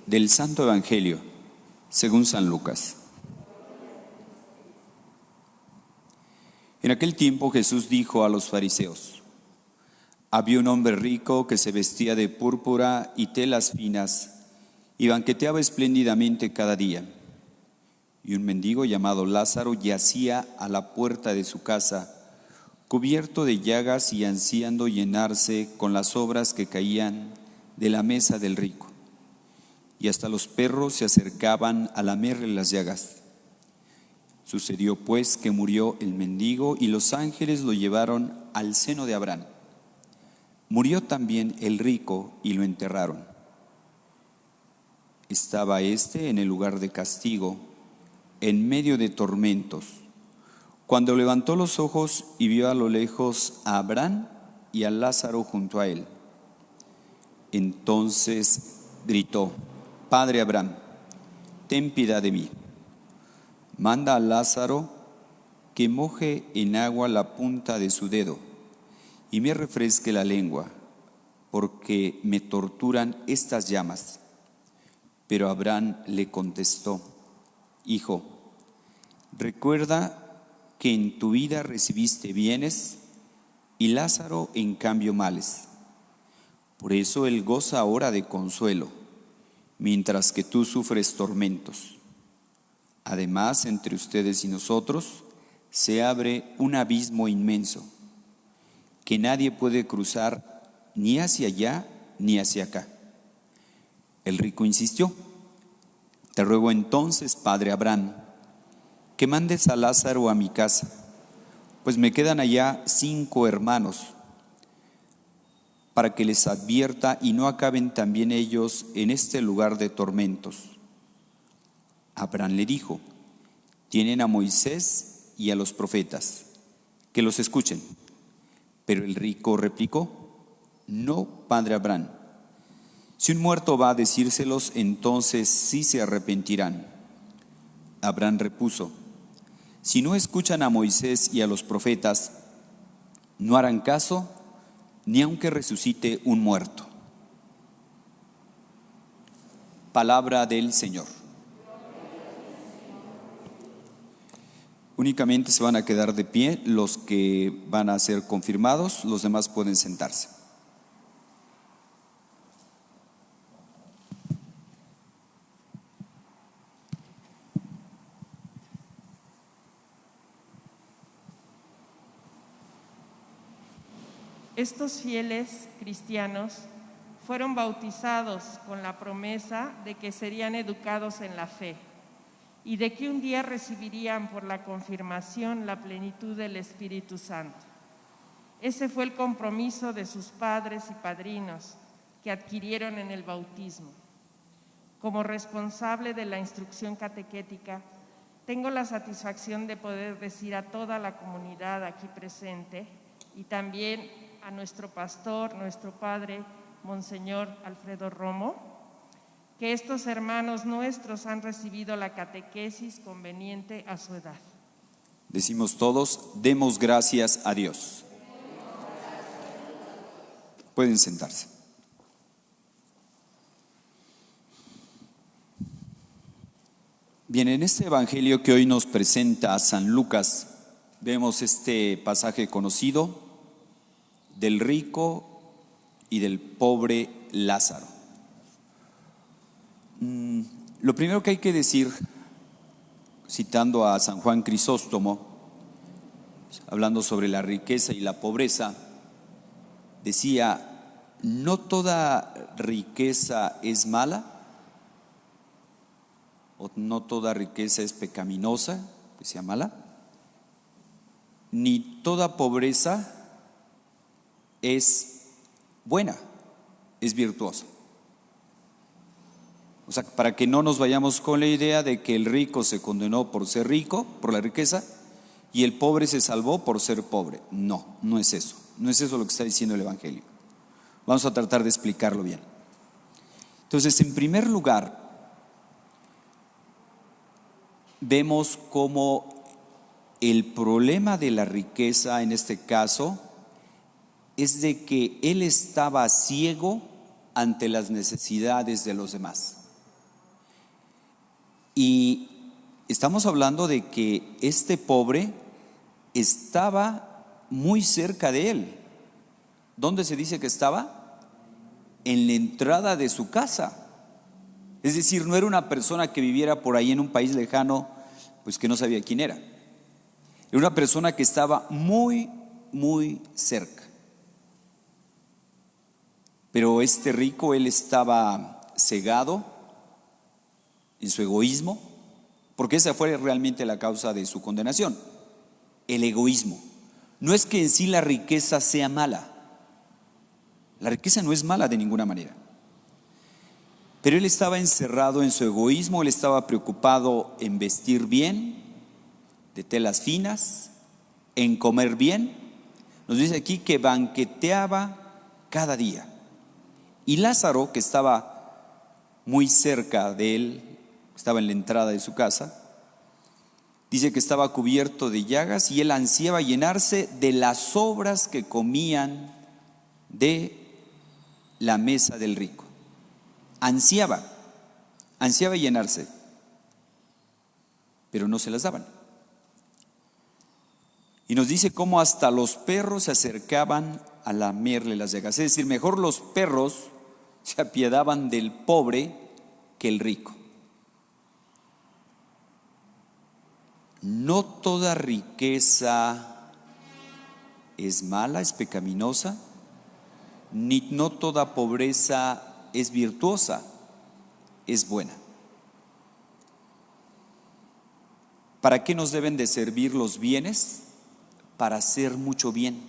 Del Santo Evangelio, según San Lucas. En aquel tiempo Jesús dijo a los fariseos: había un hombre rico que se vestía de púrpura y telas finas y banqueteaba espléndidamente cada día. Y un mendigo llamado Lázaro yacía a la puerta de su casa, cubierto de llagas y ansiando llenarse con las sobras que caían de la mesa del rico. Y hasta los perros se acercaban a lamerle las llagas. Sucedió pues que murió el mendigo y los ángeles lo llevaron al seno de Abraham. Murió también el rico y lo enterraron. Estaba éste en el lugar de castigo, en medio de tormentos, cuando levantó los ojos y vio a lo lejos a Abraham y a Lázaro junto a él. Entonces gritó: Padre Abraham, ten piedad de mí. Manda a Lázaro que moje en agua la punta de su dedo y me refresque la lengua, porque me torturan estas llamas. Pero Abraham le contestó: Hijo, recuerda que en tu vida recibiste bienes y Lázaro en cambio males. Por eso él goza ahora de consuelo, mientras que tú sufres tormentos. Además, entre ustedes y nosotros se abre un abismo inmenso, que nadie puede cruzar ni hacia allá ni hacia acá. El rico insistió: Te ruego entonces, padre Abraham, que mandes a Lázaro a mi casa, pues me quedan allá 5 hermanos, para que les advierta y no acaben también ellos en este lugar de tormentos. Abraham le dijo: Tienen a Moisés y a los profetas, que los escuchen. Pero el rico replicó: No, padre Abraham. Si un muerto va a decírselos, entonces sí se arrepentirán. Abraham repuso: Si no escuchan a Moisés y a los profetas, no harán caso ni aunque resucite un muerto. Palabra del Señor. Únicamente se van a quedar de pie los que van a ser confirmados, los demás pueden sentarse. Estos fieles cristianos fueron bautizados con la promesa de que serían educados en la fe y de que un día recibirían por la confirmación la plenitud del Espíritu Santo. Ese fue el compromiso de sus padres y padrinos que adquirieron en el bautismo. Como responsable de la instrucción catequética, tengo la satisfacción de poder decir a toda la comunidad aquí presente y también a nuestro pastor, nuestro padre, Monseñor Alfredo Romo, que estos hermanos nuestros han recibido la catequesis conveniente a su edad. Decimos todos: demos gracias a Dios. Pueden sentarse. Bien, en este evangelio que hoy nos presenta San Lucas, vemos este pasaje conocido del rico y del pobre Lázaro. Lo primero que hay que decir, citando a San Juan Crisóstomo, hablando sobre la riqueza y la pobreza, decía: no toda riqueza es mala, o no toda riqueza es pecaminosa, que sea mala, ni toda pobreza es buena, es virtuosa. O sea, para que no nos vayamos con la idea de que el rico se condenó por ser rico, por la riqueza, y el pobre se salvó por ser pobre. No, no es eso. No es eso lo que está diciendo el Evangelio. Vamos a tratar de explicarlo bien. Entonces, en primer lugar, vemos cómo el problema de la riqueza en este caso es de que él estaba ciego ante las necesidades de los demás. Y estamos hablando de que este pobre estaba muy cerca de él. ¿Dónde se dice que estaba? En la entrada de su casa. Es decir, no era una persona que viviera por ahí en un país lejano, pues que no sabía quién era. Era una persona que estaba muy, muy cerca. Pero este rico, él estaba cegado en su egoísmo, porque esa fue realmente la causa de su condenación, el egoísmo. No es que en sí la riqueza sea mala, la riqueza no es mala de ninguna manera, pero él estaba encerrado en su egoísmo, él estaba preocupado en vestir bien, de telas finas, en comer bien. Nos dice aquí que banqueteaba cada día. Y Lázaro, que estaba muy cerca de él, estaba en la entrada de su casa, dice que estaba cubierto de llagas y él ansiaba llenarse de las sobras que comían de la mesa del rico. Ansiaba llenarse, pero no se las daban. Y nos dice cómo hasta los perros se acercaban a lamerle las llagas. Es decir, mejor los perros se apiadaban del pobre que el rico. No toda riqueza es mala, es pecaminosa, ni no toda pobreza es virtuosa, es buena. ¿Para qué nos deben de servir los bienes? Para hacer mucho bien.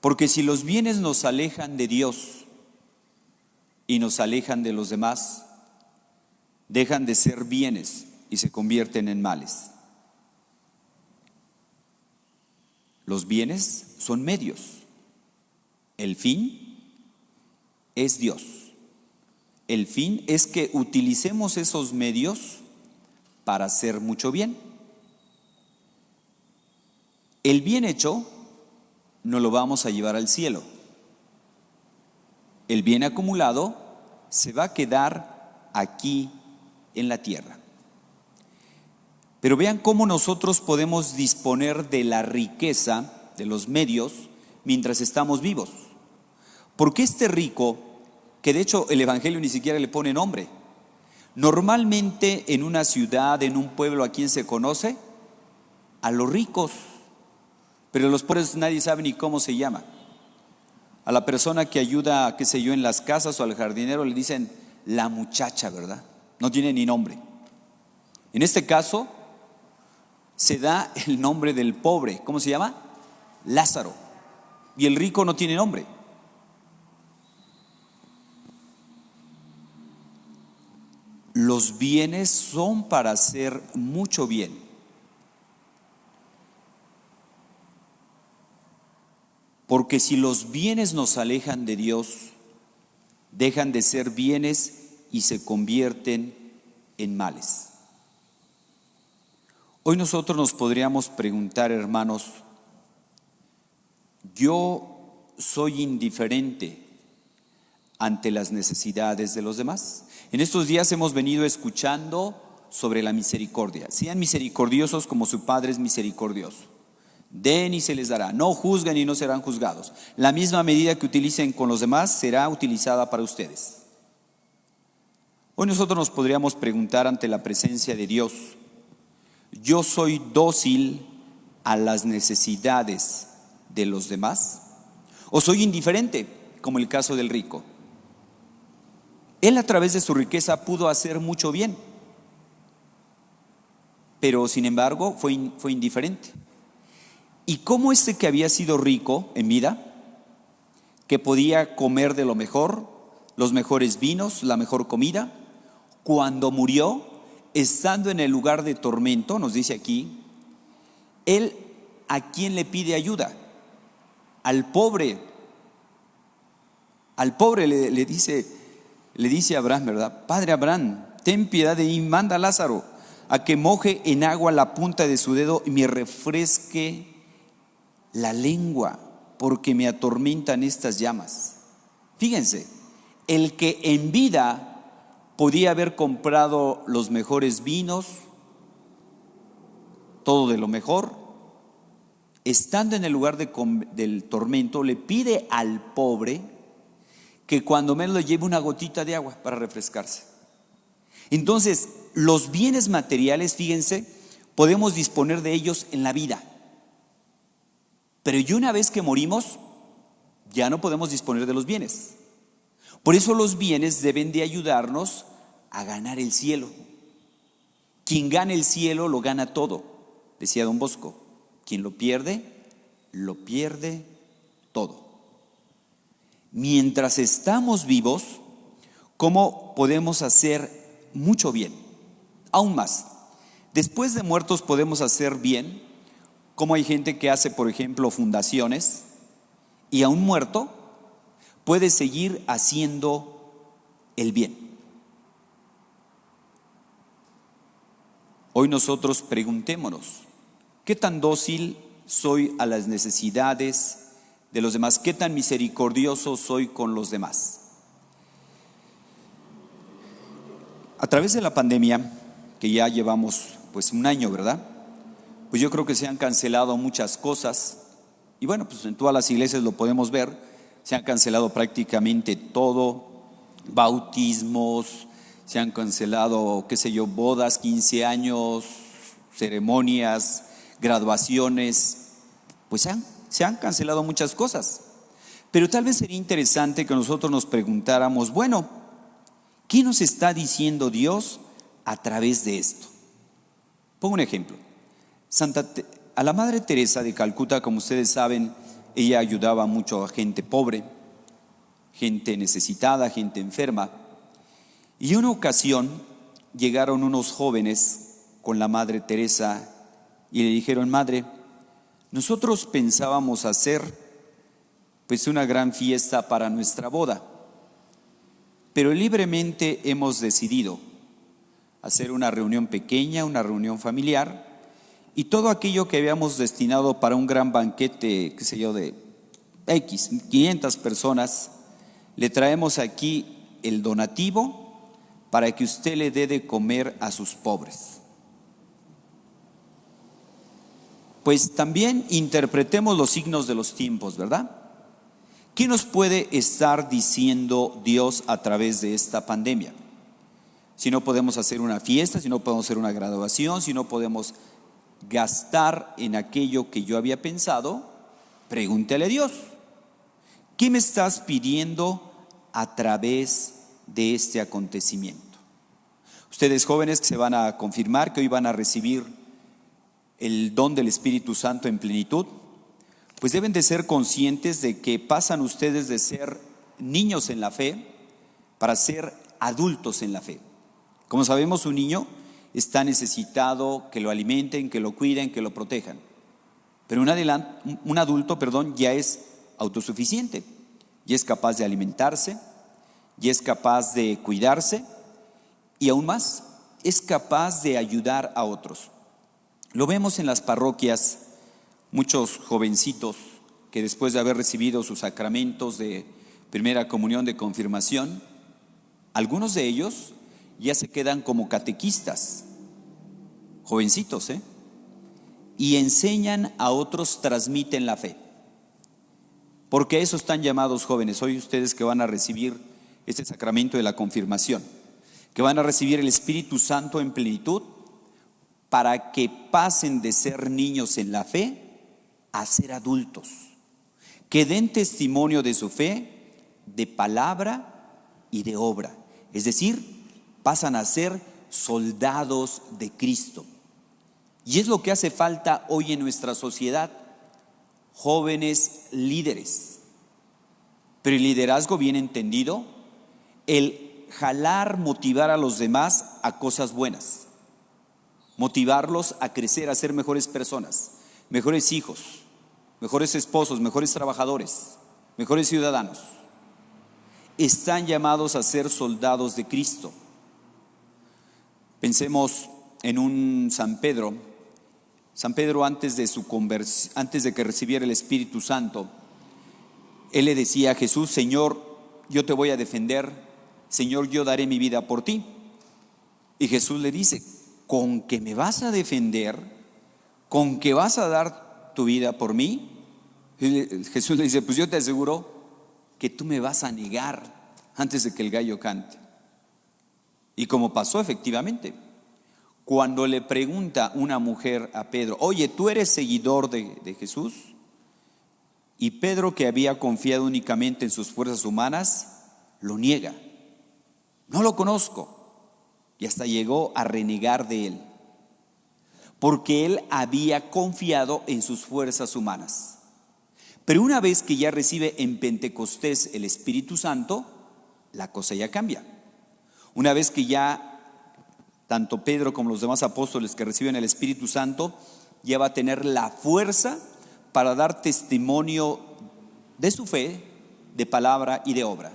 Porque si los bienes nos alejan de Dios y nos alejan de los demás, dejan de ser bienes y se convierten en males. Los bienes son medios. El fin es Dios. El fin es que utilicemos esos medios para hacer mucho bien. El bien hecho no lo vamos a llevar al cielo. El bien acumulado se va a quedar aquí en la tierra. Pero vean cómo nosotros podemos disponer de la riqueza, de los medios, mientras estamos vivos. Porque este rico, que de hecho el Evangelio ni siquiera le pone nombre, normalmente en una ciudad, en un pueblo, ¿a quién se conoce? A los ricos. Pero los pobres nadie sabe ni cómo se llama. A la persona que ayuda, qué sé yo, en las casas o al jardinero le dicen la muchacha, ¿verdad? No tiene ni nombre. En este caso se da el nombre del pobre. ¿Cómo se llama? Lázaro. Y el rico no tiene nombre. Los bienes son para hacer mucho bien. Porque si los bienes nos alejan de Dios, dejan de ser bienes y se convierten en males. Hoy nosotros nos podríamos preguntar, hermanos, ¿yo soy indiferente ante las necesidades de los demás? En estos días hemos venido escuchando sobre la misericordia. Sean misericordiosos como su Padre es misericordioso. Den y se les dará. No juzguen y no serán juzgados. La misma medida que utilicen con los demás será utilizada para ustedes. Hoy nosotros nos podríamos preguntar ante la presencia de Dios, ¿yo soy dócil a las necesidades de los demás? ¿O soy indiferente, como el caso del rico? Él a través de su riqueza pudo hacer mucho bien, pero sin embargo fue indiferente. ¿Y cómo este que había sido rico en vida, que podía comer de lo mejor, los mejores vinos, la mejor comida, cuando murió, estando en el lugar de tormento, nos dice aquí, él ¿a quién le pide ayuda? Al pobre. Al pobre le dice a Abraham, ¿verdad? Padre Abraham, ten piedad de mí, manda a Lázaro a que moje en agua la punta de su dedo y me refresque la lengua, porque me atormentan estas llamas. Fíjense, el que en vida podía haber comprado los mejores vinos, todo de lo mejor. Estando en el lugar del tormento, le pide al pobre que cuando menos le lleve una gotita de agua para refrescarse. Entonces, los bienes materiales, fíjense, podemos disponer de ellos en la vida. Pero y una vez que morimos, ya no podemos disponer de los bienes. Por eso los bienes deben de ayudarnos a ganar el cielo. Quien gana el cielo lo gana todo, decía Don Bosco. Quien lo pierde todo. Mientras estamos vivos, ¿cómo podemos hacer mucho bien? Aún más, después de muertos podemos hacer bien, como hay gente que hace, por ejemplo, fundaciones, y aún muerto puede seguir haciendo el bien. Hoy nosotros preguntémonos, ¿qué tan dócil soy a las necesidades de los demás? ¿Qué tan misericordioso soy con los demás? A través de la pandemia, que ya llevamos pues un año, ¿verdad? Pues yo creo que se han cancelado muchas cosas. Y bueno, pues en todas las iglesias lo podemos ver. Se han cancelado prácticamente todo. Bautismos, se han cancelado, qué sé yo, bodas, 15 años, ceremonias, graduaciones. Pues se han cancelado muchas cosas. Pero tal vez sería interesante que nosotros nos preguntáramos, bueno, ¿qué nos está diciendo Dios a través de esto? Pongo un ejemplo. A la Madre Teresa de Calcuta, como ustedes saben, ella ayudaba mucho a gente pobre, gente necesitada, gente enferma. Y una ocasión llegaron unos jóvenes con la Madre Teresa y le dijeron: Madre, nosotros pensábamos hacer pues una gran fiesta para nuestra boda, pero libremente hemos decidido hacer una reunión pequeña, una reunión familiar, y todo aquello que habíamos destinado para un gran banquete, qué sé yo, de 500 personas, le traemos aquí el donativo para que usted le dé de comer a sus pobres. Pues también interpretemos los signos de los tiempos, ¿verdad? ¿Qué nos puede estar diciendo Dios a través de esta pandemia? Si no podemos hacer una fiesta, si no podemos hacer una graduación, si no podemos gastar en aquello que yo había pensado, pregúntele a Dios, ¿qué me estás pidiendo a través de este acontecimiento? Ustedes jóvenes que se van a confirmar, que hoy van a recibir el don del Espíritu Santo en plenitud, pues deben de ser conscientes de que pasan ustedes de ser niños en la fe para ser adultos en la fe. Como sabemos, un niño está necesitado que lo alimenten, que lo cuiden, que lo protejan. Pero un adulto, ya es autosuficiente, ya es capaz de alimentarse, ya es capaz de cuidarse y aún más, es capaz de ayudar a otros. Lo vemos en las parroquias, muchos jovencitos que después de haber recibido sus sacramentos de primera comunión, de confirmación, algunos de ellos ya se quedan como catequistas, jovencitos, y enseñan a otros, transmiten la fe. Porque a eso están llamados jóvenes. Hoy ustedes que van a recibir este sacramento de la confirmación, que van a recibir el Espíritu Santo en plenitud, para que pasen de ser niños en la fe a ser adultos, que den testimonio de su fe, de palabra y de obra. Es decir, pasan a ser soldados de Cristo. Y es lo que hace falta hoy en nuestra sociedad, jóvenes líderes. Pero el liderazgo bien entendido, el jalar, motivar a los demás a cosas buenas, motivarlos a crecer, a ser mejores personas, mejores hijos, mejores esposos, mejores trabajadores, mejores ciudadanos. Están llamados a ser soldados de Cristo. Pensemos en un San Pedro. San Pedro, antes de que recibiera el Espíritu Santo, él le decía a Jesús: Señor, yo te voy a defender Señor, yo daré mi vida por ti. Y Jesús le dice, ¿con que me vas a defender? ¿Con que vas a dar tu vida por mí? Y Jesús le dice, pues yo te aseguro que tú me vas a negar antes de que el gallo cante. Y como pasó efectivamente, cuando le pregunta una mujer a Pedro, oye, ¿tú eres seguidor de Jesús? Y Pedro, que había confiado únicamente en sus fuerzas humanas, lo niega. No lo conozco. Y hasta llegó a renegar de él, porque él había confiado en sus fuerzas humanas. Pero una vez que ya recibe en Pentecostés el Espíritu Santo, la cosa ya cambia. Una vez que ya tanto Pedro como los demás apóstoles que reciben el Espíritu Santo ya va a tener la fuerza para dar testimonio de su fe, de palabra y de obra.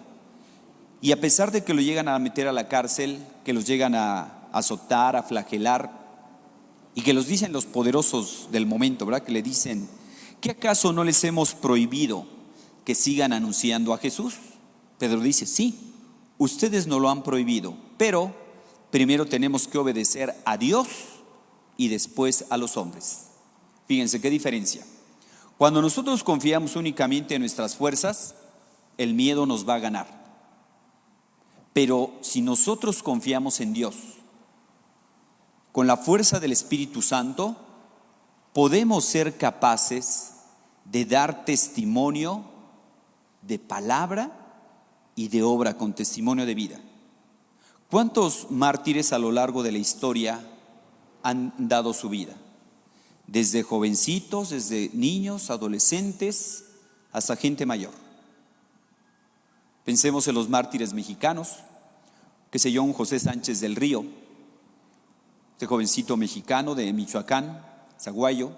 Y a pesar de que lo llegan a meter a la cárcel, que los llegan a azotar, a flagelar, y que los dicen los poderosos del momento, ¿verdad? Que le dicen, ¿qué acaso no les hemos prohibido que sigan anunciando a Jesús? Pedro dice, sí, ustedes no lo han prohibido, pero primero tenemos que obedecer a Dios y después a los hombres. Fíjense qué diferencia. Cuando nosotros confiamos únicamente en nuestras fuerzas, el miedo nos va a ganar. Pero si nosotros confiamos en Dios, con la fuerza del Espíritu Santo, podemos ser capaces de dar testimonio de palabra y de obra, con testimonio de vida. ¿Cuántos mártires a lo largo de la historia han dado su vida? Desde jovencitos, desde niños, adolescentes, hasta gente mayor. Pensemos en los mártires mexicanos, qué sé yo, un José Sánchez del Río, este jovencito mexicano de Michoacán, zaguayo.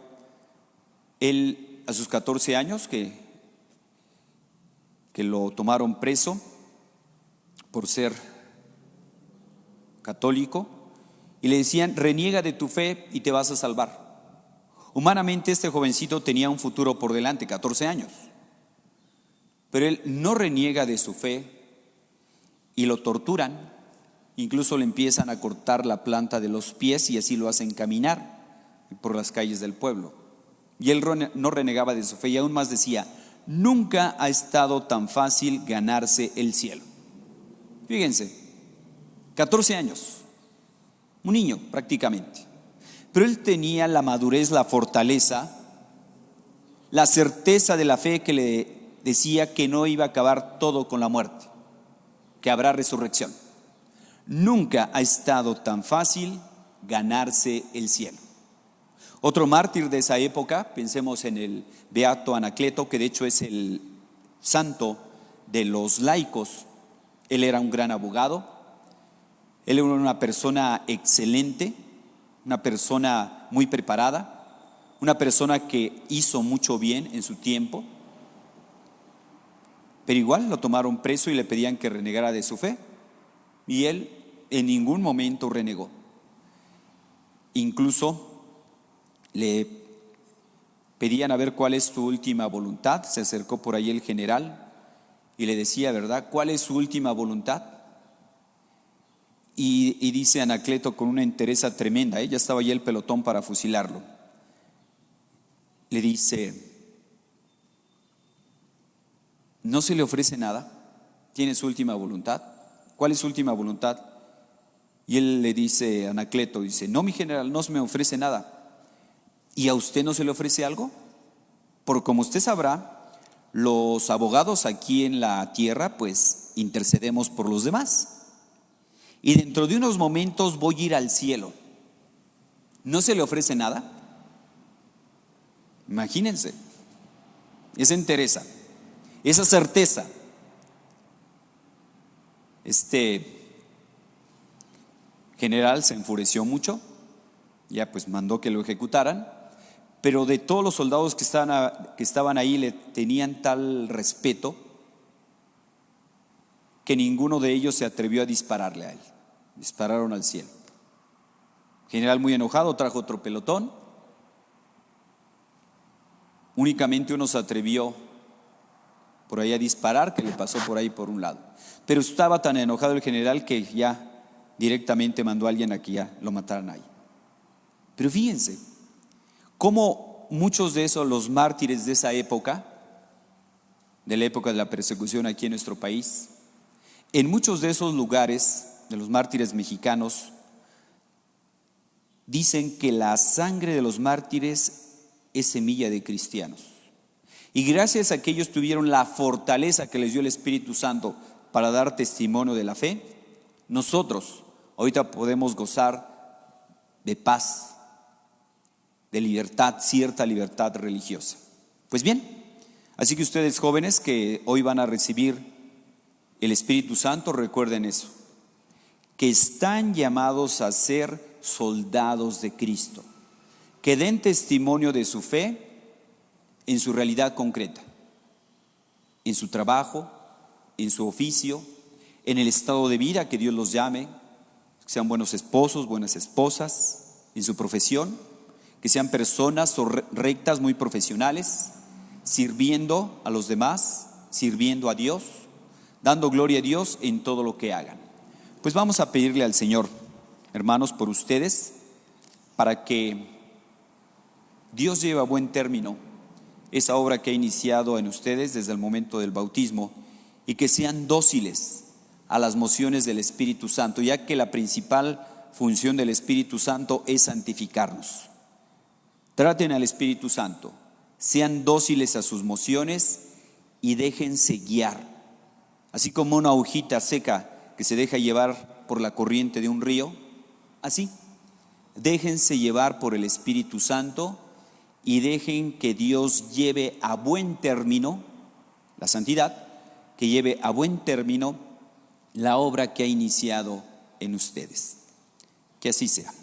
Él a sus 14 años que lo tomaron preso por ser católico y le decían, reniega de tu fe y te vas a salvar. Humanamente este jovencito tenía un futuro por delante, 14 años. Pero él no reniega de su fe y lo torturan, incluso le empiezan a cortar la planta de los pies y así lo hacen caminar por las calles del pueblo. Y él no renegaba de su fe y aún más decía, nunca ha estado tan fácil ganarse el cielo. Fíjense, 14 años, un niño prácticamente, pero él tenía la madurez, la fortaleza, la certeza de la fe que le decía que no iba a acabar todo con la muerte, que habrá resurrección. Nunca ha estado tan fácil ganarse el cielo. Otro mártir de esa época, pensemos en el beato Anacleto, que de hecho es el santo de los laicos. Él era un gran abogado, él era una persona excelente, una persona muy preparada, una persona que hizo mucho bien en su tiempo. Pero igual lo tomaron preso y le pedían que renegara de su fe. Y él en ningún momento renegó. Incluso le pedían a ver cuál es tu última voluntad. Se acercó por ahí el general y le decía, ¿verdad? ¿Cuál es su última voluntad? Y dice Anacleto con una entereza tremenda, ya estaba ahí el pelotón para fusilarlo. Le dice, ¿no se le ofrece nada? ¿Tiene su última voluntad? ¿Cuál es su última voluntad? Y él le dice, Anacleto, dice, no, mi general, no se me ofrece nada. ¿Y a usted no se le ofrece algo? Porque como usted sabrá, los abogados aquí en la tierra, pues intercedemos por los demás. Y dentro de unos momentos voy a ir al cielo. ¿No se le ofrece nada? Imagínense, esa entereza, esa certeza. Este general se enfureció mucho, ya pues mandó que lo ejecutaran, pero de todos los soldados que estaban ahí le tenían tal respeto que ninguno de ellos se atrevió a dispararle a él. Dispararon al cielo. El general, muy enojado, trajo otro pelotón. Únicamente uno se atrevió por ahí a disparar, que le pasó por ahí por un lado. Pero estaba tan enojado el general que ya directamente mandó a alguien a que ya lo mataran ahí. Pero fíjense, cómo muchos de esos, los mártires de esa época, de la época de la persecución aquí en nuestro país, en muchos de esos lugares, de los mártires mexicanos, dicen que la sangre de los mártires es semilla de cristianos. Y gracias a que ellos tuvieron la fortaleza que les dio el Espíritu Santo para dar testimonio de la fe, nosotros ahorita podemos gozar de paz, de libertad, cierta libertad religiosa. Pues bien, así que ustedes jóvenes que hoy van a recibir el Espíritu Santo, recuerden eso, que están llamados a ser soldados de Cristo, que den testimonio de su fe en su realidad concreta, en su trabajo, en su oficio, en el estado de vida que Dios los llame, que sean buenos esposos, buenas esposas, en su profesión, que sean personas rectas, muy profesionales, sirviendo a los demás, sirviendo a Dios, dando gloria a Dios en todo lo que hagan. Pues vamos a pedirle al Señor, hermanos, por ustedes, para que Dios lleve a buen término esa obra que ha iniciado en ustedes desde el momento del bautismo, y que sean dóciles a las mociones del Espíritu Santo, ya que la principal función del Espíritu Santo es santificarnos. Traten al Espíritu Santo, sean dóciles a sus mociones y déjense guiar. Así como una hojita seca que se deja llevar por la corriente de un río, así, déjense llevar por el Espíritu Santo y dejen que Dios lleve a buen término la santidad, que lleve a buen término la obra que ha iniciado en ustedes. Que así sea.